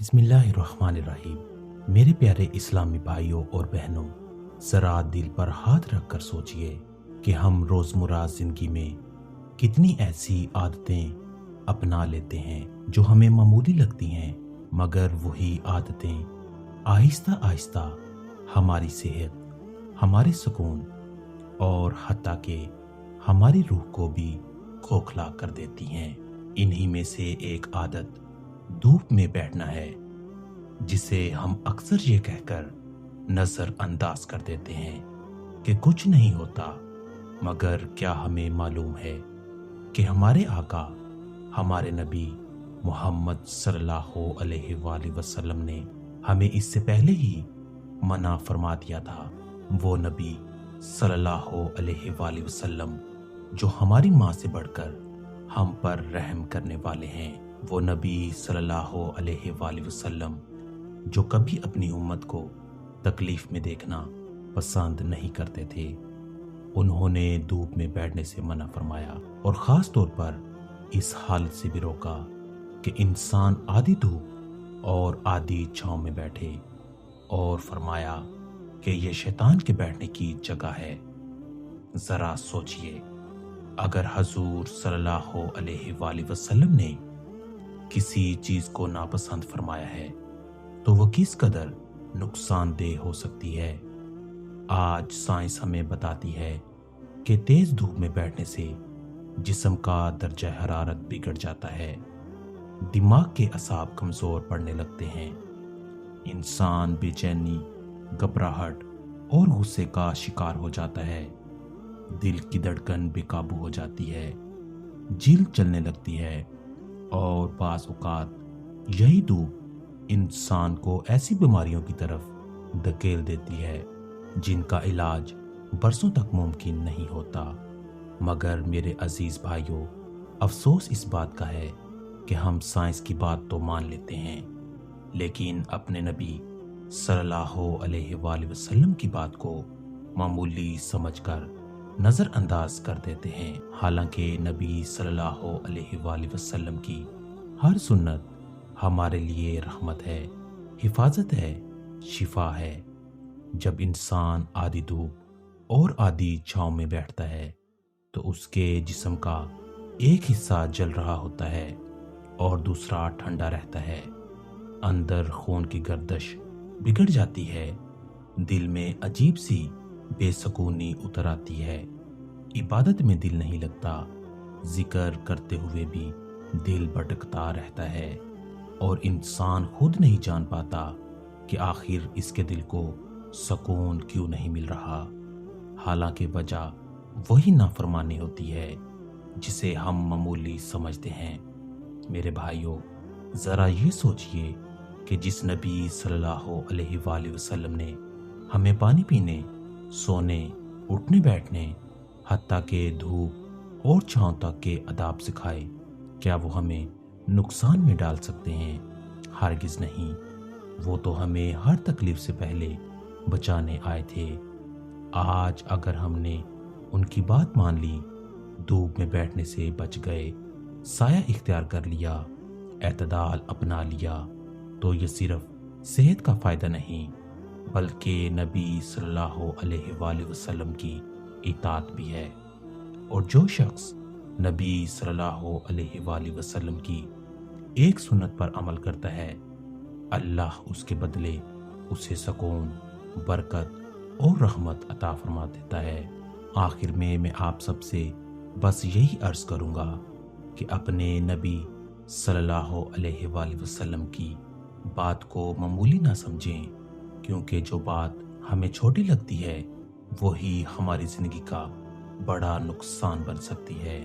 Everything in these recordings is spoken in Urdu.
بسم اللہ الرحمن الرحیم۔ میرے پیارے اسلامی بھائیوں اور بہنوں، ذرا دل پر ہاتھ رکھ کر سوچئے کہ ہم روزمرہ زندگی میں کتنی ایسی عادتیں اپنا لیتے ہیں جو ہمیں معمولی لگتی ہیں، مگر وہی عادتیں آہستہ آہستہ ہماری صحت، ہمارے سکون اور حتیٰ کہ ہماری روح کو بھی کھوکھلا کر دیتی ہیں۔ انہی میں سے ایک عادت دھوپ میں بیٹھنا ہے، جسے ہم اکثر یہ کہہ کر نظر انداز کر دیتے ہیں کہ کچھ نہیں ہوتا، مگر کیا ہمیں معلوم ہے کہ ہمارے آقا، ہمارے نبی محمد صلی اللہ علیہ وآلہ وسلم نے ہمیں اس سے پہلے ہی منع فرما دیا تھا۔ وہ نبی صلی اللہ علیہ وآلہ وسلم جو ہماری ماں سے بڑھ کر ہم پر رحم کرنے والے ہیں، وہ نبی صلی اللہ علیہ وآلہ وسلم جو کبھی اپنی امت کو تکلیف میں دیکھنا پسند نہیں کرتے تھے، انہوں نے دھوپ میں بیٹھنے سے منع فرمایا، اور خاص طور پر اس حالت سے بھی روکا کہ انسان آدھی دھوپ اور آدھی چھاؤں میں بیٹھے، اور فرمایا کہ یہ شیطان کے بیٹھنے کی جگہ ہے۔ ذرا سوچئے، اگر حضور صلی اللہ علیہ وآلہ وسلم نے کسی چیز کو ناپسند فرمایا ہے تو وہ کس قدر نقصان دہ ہو سکتی ہے۔ آج سائنس ہمیں بتاتی ہے کہ تیز دھوپ میں بیٹھنے سے جسم کا درجہ حرارت بگڑ جاتا ہے، دماغ کے اعصاب کمزور پڑنے لگتے ہیں، انسان بے چینی، گھبراہٹ اور غصے کا شکار ہو جاتا ہے، دل کی دھڑکن بے قابو ہو جاتی ہے، جلد چلنے لگتی ہے، اور بعض اوقات یہی دھوپ انسان کو ایسی بیماریوں کی طرف دھکیل دیتی ہے جن کا علاج برسوں تک ممکن نہیں ہوتا۔ مگر میرے عزیز بھائیوں، افسوس اس بات کا ہے کہ ہم سائنس کی بات تو مان لیتے ہیں، لیکن اپنے نبی صلی اللہ علیہ وآلہ وسلم کی بات کو معمولی سمجھ کر نظر انداز کر دیتے ہیں۔ حالانکہ نبی صلی اللہ علیہ وآلہ وسلم کی ہر سنت ہمارے لیے رحمت ہے، حفاظت ہے، شفا ہے۔ جب انسان آدھی دھوپ اور آدھی چھاؤں میں بیٹھتا ہے تو اس کے جسم کا ایک حصہ جل رہا ہوتا ہے اور دوسرا ٹھنڈا رہتا ہے، اندر خون کی گردش بگڑ جاتی ہے، دل میں عجیب سی بے سکونی اتر آتی ہے، عبادت میں دل نہیں لگتا، ذکر کرتے ہوئے بھی دل بھٹکتا رہتا ہے، اور انسان خود نہیں جان پاتا کہ آخر اس کے دل کو سکون کیوں نہیں مل رہا۔ حالانکہ وجہ وہی نافرمانی ہوتی ہے جسے ہم معمولی سمجھتے ہیں۔ میرے بھائیوں، ذرا یہ سوچئے کہ جس نبی صلی اللہ علیہ وآلہ وسلم نے ہمیں پانی پینے، سونے، اٹھنے بیٹھنے، حتیٰ کہ دھوپ اور چھاؤں تک کے آداب سکھائے، کیا وہ ہمیں نقصان میں ڈال سکتے ہیں؟ ہرگز نہیں۔ وہ تو ہمیں ہر تکلیف سے پہلے بچانے آئے تھے۔ آج اگر ہم نے ان کی بات مان لی، دھوپ میں بیٹھنے سے بچ گئے، سایہ اختیار کر لیا، اعتدال اپنا لیا، تو یہ صرف صحت کا فائدہ نہیں بلکہ نبی صلی اللہ علیہ وآلہ وسلم کی اطاعت بھی ہے۔ اور جو شخص نبی صلی اللہ علیہ وآلہ وسلم کی ایک سنت پر عمل کرتا ہے، اللہ اس کے بدلے اسے سکون، برکت اور رحمت عطا فرما دیتا ہے۔ آخر میں آپ سب سے بس یہی عرض کروں گا کہ اپنے نبی صلی اللہ علیہ وآلہ وسلم کی بات کو معمولی نہ سمجھیں، کیونکہ جو بات ہمیں چھوٹی لگتی ہے وہی ہماری زندگی کا بڑا نقصان بن سکتی ہے،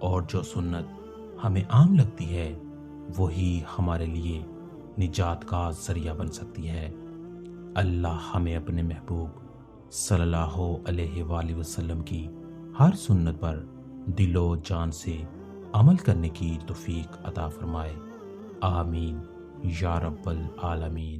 اور جو سنت ہمیں عام لگتی ہے وہی ہمارے لیے نجات کا ذریعہ بن سکتی ہے۔ اللہ ہمیں اپنے محبوب صلی اللہ علیہ وآلہ وسلم کی ہر سنت پر دل و جان سے عمل کرنے کی توفیق عطا فرمائے۔ آمین یا رب العالمین۔